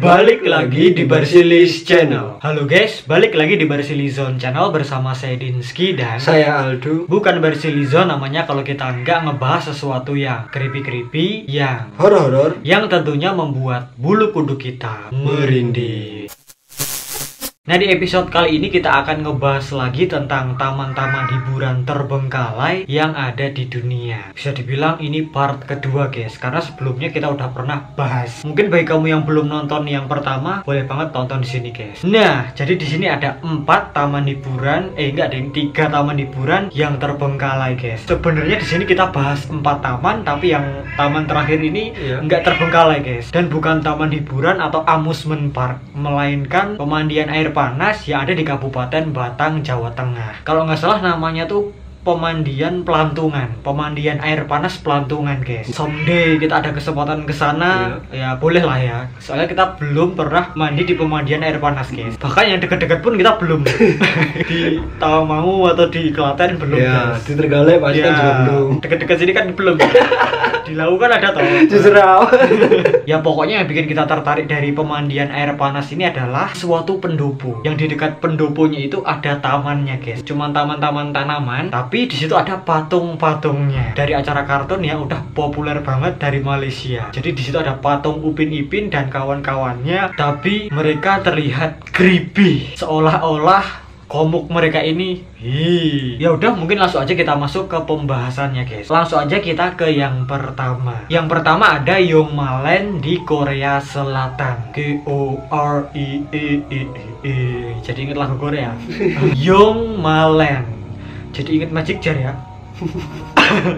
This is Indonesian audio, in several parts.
Balik lagi di Barsilis Channel. Halo guys, balik lagi di Barsilizon Channel bersama saya Dinsky dan saya Aldo. Bukan Barsilizon namanya kalau kita nggak ngebahas sesuatu yang creepy-creepy, yang Horor-horor, yang tentunya membuat bulu kuduk kita merinding. Nah, di episode kali ini kita akan ngebahas lagi tentang taman-taman hiburan terbengkalai yang ada di dunia. Bisa dibilang ini part kedua guys, karena sebelumnya kita udah pernah bahas. Mungkin bagi kamu yang belum nonton yang pertama, boleh banget tonton di sini guys. Nah, jadi di sini ada 4 taman hiburan, enggak ada 3 taman hiburan yang terbengkalai guys. Sebenarnya di sini kita bahas 4 taman, tapi yang taman terakhir ini enggak terbengkalai guys. Dan bukan taman hiburan atau amusement park, melainkan pemandian air panas yang ada di Kabupaten Batang, Jawa Tengah. Kalau nggak salah namanya tuh pemandian pelantungan, pemandian air panas pelantungan guys. Someday kita ada kesempatan ke sana, ya boleh lah ya. Soalnya kita belum pernah mandi di pemandian air panas guys. Bahkan yang deket-deket pun kita belum. Di Tawangmangu atau di Klaten belum ya, guys. di Trenggalek pasti kan juga belum. Deket-deket sini kan belum. Di Lawu kan ada toh. Justru Ya pokoknya yang bikin kita tertarik dari pemandian air panas ini adalah suatu pendopo. Yang di dekat pendoponya itu ada tamannya guys. Cuman taman-taman tanaman, tapi di situ ada patung-patungnya dari acara kartun yang udah populer banget dari Malaysia. Jadi di situ ada patung Upin Ipin dan kawan-kawannya, tapi mereka terlihat creepy, seolah-olah komuk mereka ini. Ya udah, mungkin langsung aja kita masuk ke pembahasannya guys. Langsung aja kita ke yang pertama. Yang pertama ada Yongmalen di Korea Selatan. Koreee. Jadi inget lagu Korea. Yongmalen. Jadi inget Magic Jar ya?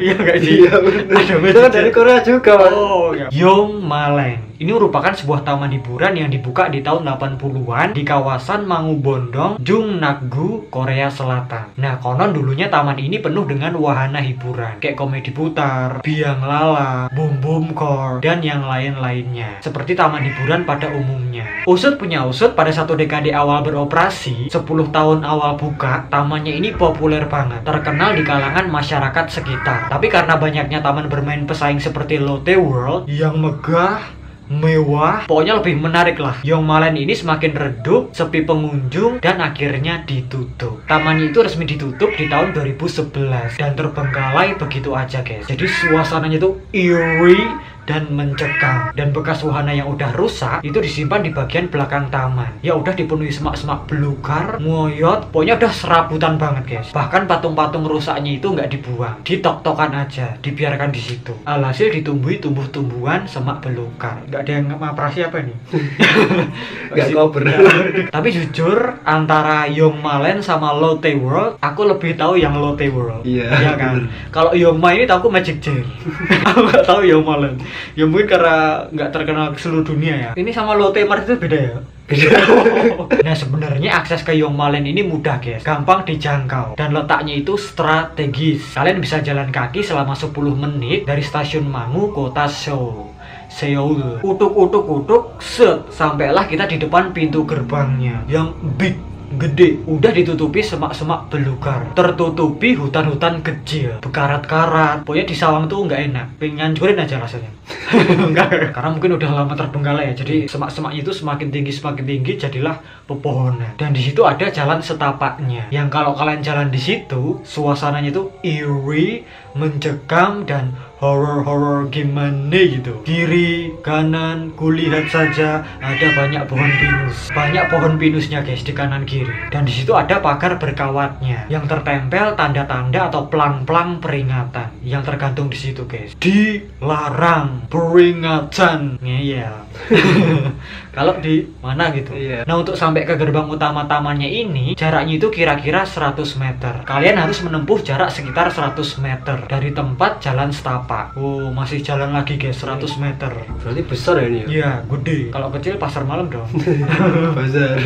Iya gak sih? Iya bener. Ada Magic Jar dari Korea juga man. Oh ya. Yongmalen ini merupakan sebuah taman hiburan yang dibuka di tahun 80-an di kawasan Mangubondong, Jungnakgu, Korea Selatan. Nah, konon dulunya taman ini penuh dengan wahana hiburan kayak komedi putar, biang lala, boom boom core, dan yang lain-lainnya. Seperti taman hiburan pada umumnya. Usut punya usut, pada 1 dekade awal beroperasi, 10 tahun awal buka, tamannya ini populer banget, terkenal di kalangan masyarakat sekitar. Tapi karena banyaknya taman bermain pesaing seperti Lotte World yang megah, mewah, pokoknya lebih menarik lah, Yongmalen ini semakin redup, sepi pengunjung, dan akhirnya ditutup. Tamannya itu resmi ditutup di tahun 2011 dan terbengkalai begitu aja guys. Jadi suasananya tuh eerie dan mencekam, dan bekas wahana yang udah rusak itu disimpan di bagian belakang taman. Ya udah dipenuhi semak-semak belukar, ngoyot, pokoknya udah serabutan banget guys. Bahkan patung-patung rusaknya itu nggak dibuang, ditok-tokan aja, dibiarkan di situ. Alhasil ditumbuhi tumbuh-tumbuhan semak belukar. Nggak ada yang ngoperasi apa nih? Nggak cover. Tapi jujur antara Yongmalen sama Lotte World, aku lebih tahu yang Lotte World. Iya Kan. Kalau Yongma ini tahu aku Magic Jar. Aku nggak tahu Yongmalen. Ya mungkin karena nggak terkenal ke seluruh dunia ya. Ini sama Lotte Mart itu beda ya? Nah, sebenarnya akses ke Yongmalen ini mudah guys, gampang dijangkau, dan letaknya itu strategis. Kalian bisa jalan kaki selama 10 menit dari stasiun Mangu, kota Seoul. Utuk, set, sampailah kita di depan pintu gerbangnya yang big, gede, udah ditutupi semak-semak belukar, tertutupi hutan-hutan kecil, bekarat-karat. Pokoknya di sawang tuh nggak enak, pengen ngancurin aja rasanya. Enggak, karena mungkin udah lama terbengkalai ya. Jadi semak-semaknya itu semakin tinggi, jadilah pepohonan. Dan di situ ada jalan setapaknya, yang kalau kalian jalan di situ, suasananya itu eerie, mencekam, dan horor gimana gitu. Kiri, kanan, kulihat saja ada banyak pohon pinus. Banyak pohon pinusnya guys di kanan kiri. Dan di situ ada pagar berkawatnya yang tertempel tanda-tanda atau pelang-pelang peringatan yang tergantung di situ guys. Dilarang, peringatan. Ngeyel. Kalau di mana gitu. Nah, untuk sampai ke gerbang utama tamannya ini, jaraknya itu kira-kira 100 meter. Kalian harus menempuh jarak sekitar 100 meter dari tempat jalan setapak. Oh, masih jalan lagi guys, 100 meter. Berarti besar ya ini ya? Iya, gede. Kalau kecil pasar malam dong. Bazar.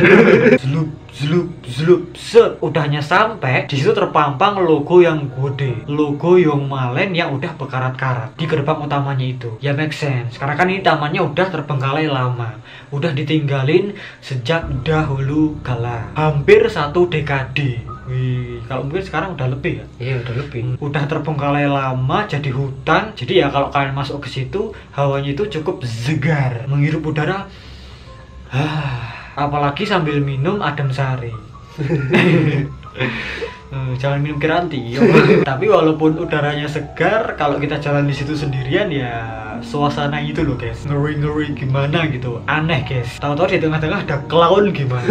Zlup, set. Udahnya sampai, di situ terpampang logo yang gede. Logo Yongmalen yang udah bekarat-karat di gerbang utamanya itu. Ya make sense, karena kan ini tamannya udah terbengkalai lama. Udah ditinggalin sejak dahulu kala. Hampir 1 dekade. Wih, kalau mungkin sekarang udah lebih ya? Iya, udah lebih. Udah terbengkalai lama, jadi hutan. Jadi ya kalau kalian masuk ke situ, hawanya itu cukup segar, menghirup udara Apalagi sambil minum adem sari. Jangan minum Kiranti. Tapi walaupun udaranya segar, kalau kita jalan di situ sendirian ya suasana itu loh guys, ngeri gimana gitu, aneh guys. Tahu-tahu di tengah-tengah ada clown gimana.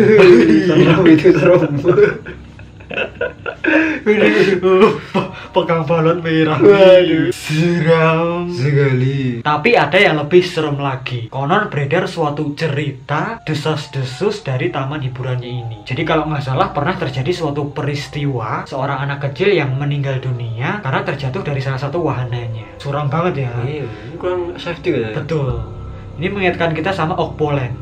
Serem itu serem. Pegang balon merah. Waduh, seram sekali. Tapi ada yang lebih serem lagi. Konon beredar suatu cerita desas-desus dari taman hiburannya ini. Jadi kalau nggak salah pernah terjadi suatu peristiwa seorang anak kecil yang meninggal dunia karena terjatuh dari salah satu wahananya. Suram banget ya. Iya, ini kurang safety kayaknya. Betul. Ini mengingatkan kita sama Okpolen.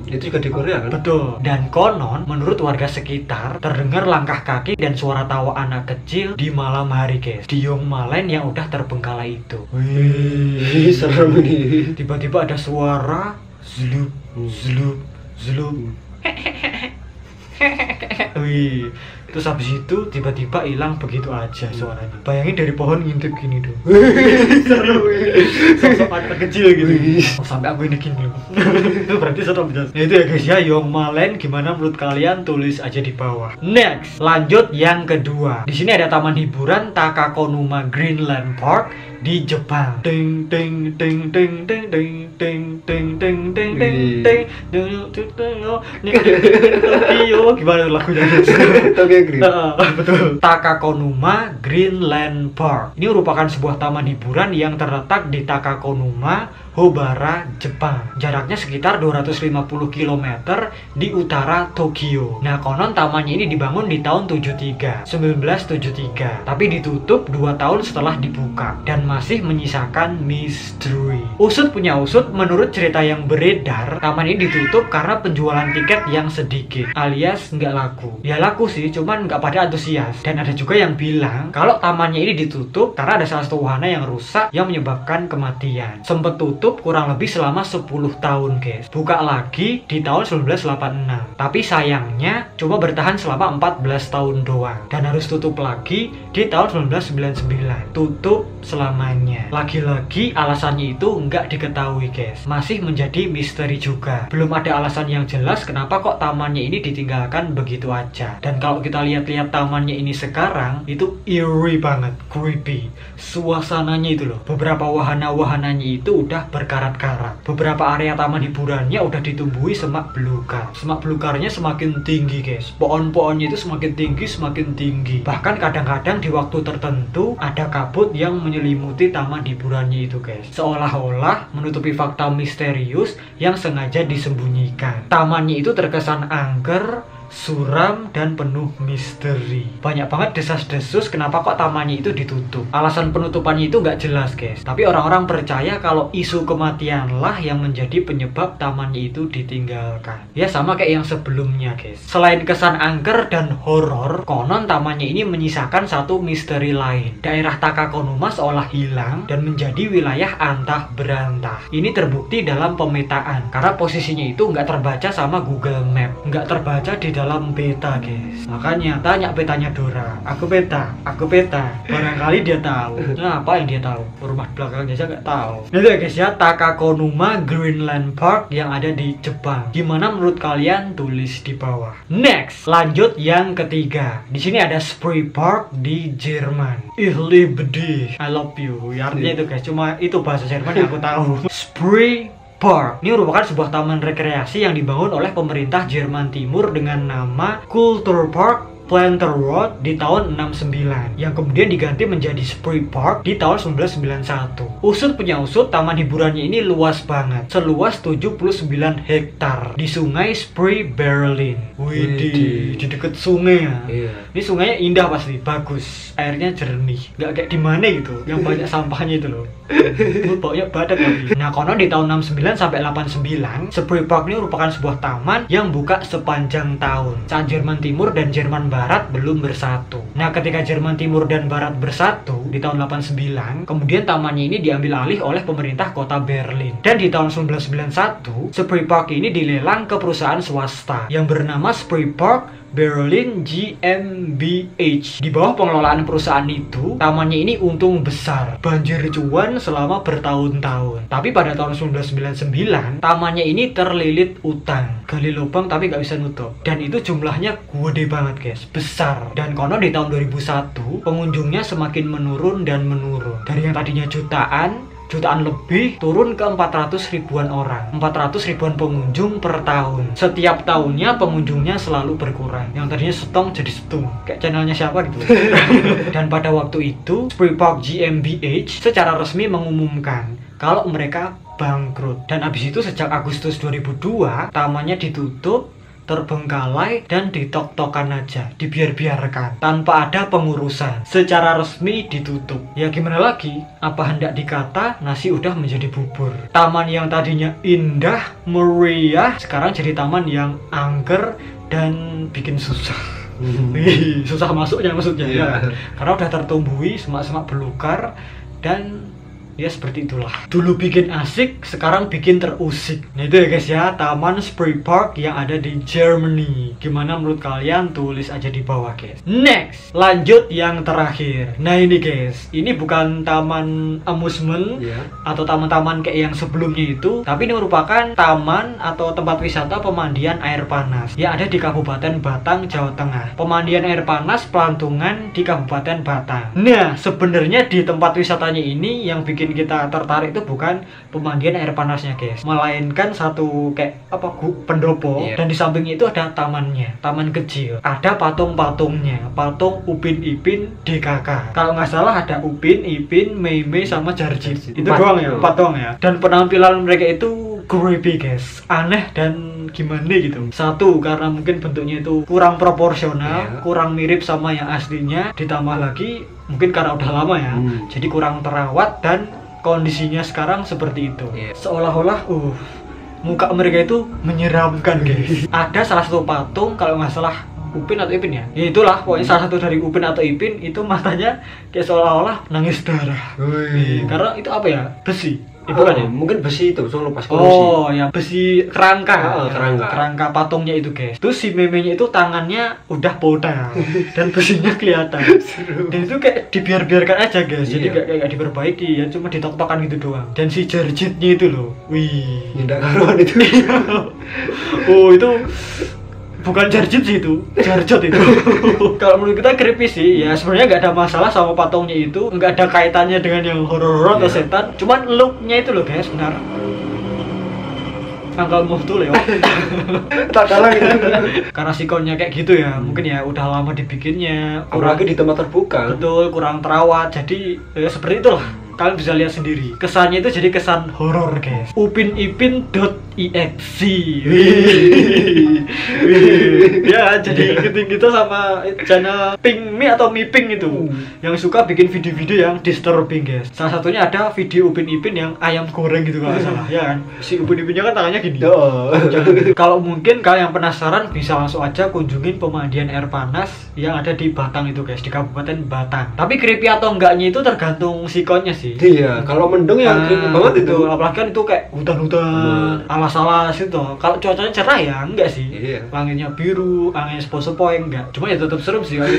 Itu juga di Korea kan? Betul. Dan konon menurut warga sekitar terdengar langkah kaki dan suara tawa anak kecil di malam hari guys, di Yongmalen yang udah terbengkalai itu. Wih, serem ini. Tiba-tiba ada suara zlup zlup zlup. Wih, terus habis itu tiba-tiba hilang begitu aja suaranya. Bayangin dari pohon ngintip gini dong. Seru. Sosok anak kecil gitu. Oh, sampai aku ini gini. Itu berarti serem jelas. Nah itu ya guys ya, Yongmalen gimana menurut kalian, tulis aja di bawah. Next, lanjut yang kedua. Di sini ada taman hiburan Takakonuma Greenland Park di Jepang. Ting ting ting ting ting ting ting ting ting ting ting ting. Tokyo gimana lagunya? Tokyo Green. Betul. Takakonuma Greenland Park. Ini merupakan sebuah taman hiburan yang terletak di Takakonuma, Hobara, Jepang. Jaraknya sekitar 250 km di utara Tokyo. Nah, konon tamannya ini dibangun di tahun 1973. Tapi ditutup 2 tahun setelah dibuka dan masih menyisakan misteri. Usut punya usut, menurut cerita yang beredar, taman ini ditutup karena penjualan tiket yang sedikit, alias nggak laku. Ya laku sih, cuman nggak pada antusias. Dan ada juga yang bilang kalau tamannya ini ditutup karena ada salah satu wahana yang rusak yang menyebabkan kematian. Sempet tutup kurang lebih selama 10 tahun guys. Buka lagi di tahun 1986. Tapi sayangnya cuma bertahan selama 14 tahun doang. Dan harus tutup lagi di tahun 1999. Tutup selamanya. Lagi-lagi alasannya itu nggak diketahui guys. Masih menjadi misteri juga. Belum ada alasan yang jelas kenapa kok tamannya ini ditinggalkan begitu aja. Dan kalau kita lihat-lihat tamannya ini sekarang, itu eerie banget, creepy. Suasananya itu loh. Beberapa wahana-wahananya itu udah berkarat-karat. Beberapa area taman hiburannya udah ditumbuhi semak belukar. Semak belukarnya semakin tinggi guys. Pohon-pohonnya itu semakin tinggi. Bahkan kadang-kadang di waktu tertentu ada kabut yang menyelimuti taman hiburannya itu guys. Seolah-olah menutupi fakta misterius yang sengaja disembunyikan. Tamannya itu terkesan angker, suram, dan penuh misteri. Banyak banget desas-desus kenapa kok tamannya itu ditutup. Alasan penutupannya itu nggak jelas guys. Tapi orang-orang percaya kalau isu kematianlah yang menjadi penyebab tamannya itu ditinggalkan. Ya sama kayak yang sebelumnya guys. Selain kesan angker dan horor, konon tamannya ini menyisakan satu misteri lain. Daerah Takakonuma seolah hilang dan menjadi wilayah antah berantah. Ini terbukti dalam pemetaan karena posisinya itu nggak terbaca sama Google Map, nggak terbaca di dalam peta guys. Makanya tanya petanya Dora. Aku peta. Barangkali dia tahu. Nah, apa yang dia tahu? Rumah belakang aja nggak tahu. Nah itu ya guys ya, Takakonuma Greenland Park yang ada di Jepang. Gimana menurut kalian? Tulis di bawah. Next, lanjut yang ketiga. Di sini ada Spree Park di Jerman. Ich liebe dich, I love you. Ya, artinya itu guys. Cuma itu bahasa Jerman yang aku tahu. Spree Park. Ini merupakan sebuah taman rekreasi yang dibangun oleh pemerintah Jerman Timur dengan nama Kulturpark Planter Road di tahun 69 yang kemudian diganti menjadi Spree Park di tahun 1991. Usut punya usut, taman hiburannya ini luas banget, seluas 79 hektar di sungai Spree Berlin. Wih, di deket sungai ya. Iya. Ini sungainya indah pasti, bagus, airnya jernih, nggak kayak di mana gitu yang banyak sampahnya itu loh. Baunya badak lagi. Nah, konon di tahun 69 sampai 89, Spree Park ini merupakan sebuah taman yang buka sepanjang tahun saat Jerman Timur dan Jerman Barat belum bersatu. Nah, ketika Jerman Timur dan Barat bersatu di tahun 89, kemudian tamannya ini diambil alih oleh pemerintah kota Berlin. Dan di tahun 1991, Spree Park ini dilelang ke perusahaan swasta yang bernama Spree Park Berlin GmbH. Di bawah pengelolaan perusahaan itu, tamannya ini untung besar, banjir cuan selama bertahun-tahun. Tapi pada tahun 1999, tamannya ini terlilit utang, gali lubang tapi nggak bisa nutup. Dan itu jumlahnya gede banget guys, besar. Dan konon di tahun 2001, pengunjungnya semakin menurun dan menurun. Dari yang tadinya jutaan lebih turun ke 400 ribuan orang, 400 ribuan pengunjung per tahun. Setiap tahunnya pengunjungnya selalu berkurang, yang tadinya setong jadi setung, kayak channelnya siapa gitu. Dan pada waktu itu Spree Park GmbH secara resmi mengumumkan kalau mereka bangkrut. Dan habis itu sejak Agustus 2002 tamannya ditutup, terbengkalai, dan ditok-tokan aja, dibiar-biarkan tanpa ada pengurusan. Secara resmi ditutup. Ya gimana lagi? Apa hendak dikata nasi udah menjadi bubur. Taman yang tadinya indah, meriah, sekarang jadi taman yang angker dan bikin susah. Susah masuknya maksudnya. Ya. Karena udah tertumbuhi semak-semak belukar dan ya seperti itulah. Dulu bikin asik, sekarang bikin terusik. Nah itu ya guys ya, Taman Spree Park yang ada di Germany. Gimana menurut kalian? Tulis aja di bawah guys. Next, lanjut yang terakhir. Nah ini guys, ini bukan taman amusement atau taman-taman kayak yang sebelumnya itu, tapi ini merupakan taman atau tempat wisata pemandian air panas yang ada di Kabupaten Batang, Jawa Tengah. Pemandian air panas pelantungan di Kabupaten Batang. Nah sebenarnya di tempat wisatanya ini yang bikin kita tertarik itu bukan pemandian air panasnya guys, melainkan satu kayak apa pendopo, dan di sampingnya itu ada tamannya, taman kecil, ada patung-patungnya, patung Upin Ipin DKK. Kalau nggak salah ada Upin Ipin, Mei sama Jarjit. Itu doang ya, patung ya. Dan penampilan mereka itu creepy guys, aneh dan gimana gitu. Satu, karena mungkin bentuknya itu kurang proporsional, kurang mirip sama yang aslinya. Ditambah lagi mungkin karena udah lama ya, jadi kurang terawat dan kondisinya sekarang seperti itu. Seolah-olah muka mereka itu menyeramkan guys. Ada salah satu patung, kalau nggak salah Upin atau Ipin ya, ya itulah pokoknya salah satu dari Upin atau Ipin itu matanya kayak seolah-olah nangis darah. Karena itu apa ya, besi. Bukan ya? Mungkin besi itu, soalnya pas korupsi. Oh ya, besi kerangka. Kerangka patungnya itu guys. Terus si memenya itu tangannya udah botak dan besinya kelihatan. Dan itu kayak dibiar-biarkan aja guys. Jadi kayak diperbaiki ya, cuma ditok-tokan gitu doang. Dan si Jarjitnya itu loh, wih, nggak karuan itu. Oh itu bukan Jarjit sih itu, Jarjot itu. Kalau menurut kita creepy sih, ya sebenarnya nggak ada masalah sama patungnya itu, nggak ada kaitannya dengan yang horor atau setan, cuman looknya itu loh guys, benar. Tanggal muhtul ya. Tak kalah gitu. Karena sikonnya kayak gitu ya, mungkin ya udah lama dibikinnya, kurang lagi di tempat terbuka. Betul, kurang terawat, jadi ya seperti itulah. Kalian bisa lihat sendiri. Kesannya itu jadi kesan horor guys. upinipin.exe. Ya jadi ikutin kita sama channel Ping Mi atau Miping itu yang suka bikin video-video yang disturbing guys. Salah satunya ada video Upin Ipin yang ayam goreng gitu kalau salah ya kan. Si Upin Ipinnya kan tangannya gini. Kalau mungkin kalian yang penasaran bisa langsung aja kunjungin pemandian air panas yang ada di Batang itu guys, di Kabupaten Batang. Tapi creepy atau enggaknya itu tergantung sikonnya sih. Iya, kalau mendung ya creepy banget itu. Apalagi kan itu kayak hutan-hutan, alas-alas itu. Kalau cuacanya cerah ya enggak sih. Langitnya biru, anginnya sepoi-sepoi enggak. Cuma ya tetap serem sih kalau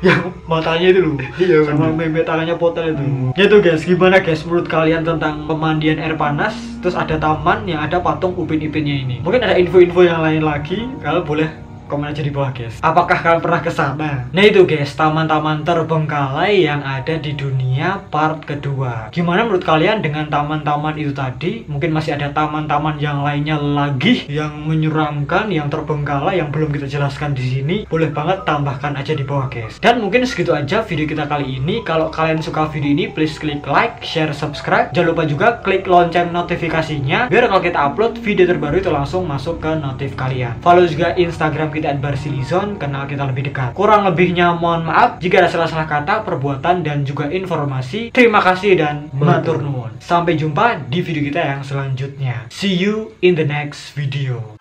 yang matanya itu loh. Sama meme tangannya potong itu. Ya tuh guys, gimana guys menurut kalian tentang pemandian air panas? Terus ada taman yang ada patung Upin Ipinnya ini. Mungkin ada info-info yang lain lagi, kalian boleh komen aja di bawah guys. Apakah kalian pernah ke sana? Nah itu guys, taman-taman terbengkalai yang ada di dunia part kedua. Gimana menurut kalian dengan taman-taman itu tadi? Mungkin masih ada taman-taman yang lainnya lagi yang menyeramkan, yang terbengkalai, yang belum kita jelaskan di sini. Boleh banget tambahkan aja di bawah guys. Dan mungkin segitu aja video kita kali ini. Kalau kalian suka video ini, please klik like, share, subscribe. Jangan lupa juga klik lonceng notifikasinya biar kalau kita upload video terbaru itu langsung masuk ke notif kalian. Follow juga Instagram kita @barsilizon, kenal kita lebih dekat. Kurang lebihnya mohon maaf jika ada salah-salah kata, perbuatan, dan juga informasi. Terima kasih dan matur nuwun. Sampai jumpa di video kita yang selanjutnya. See you in the next video.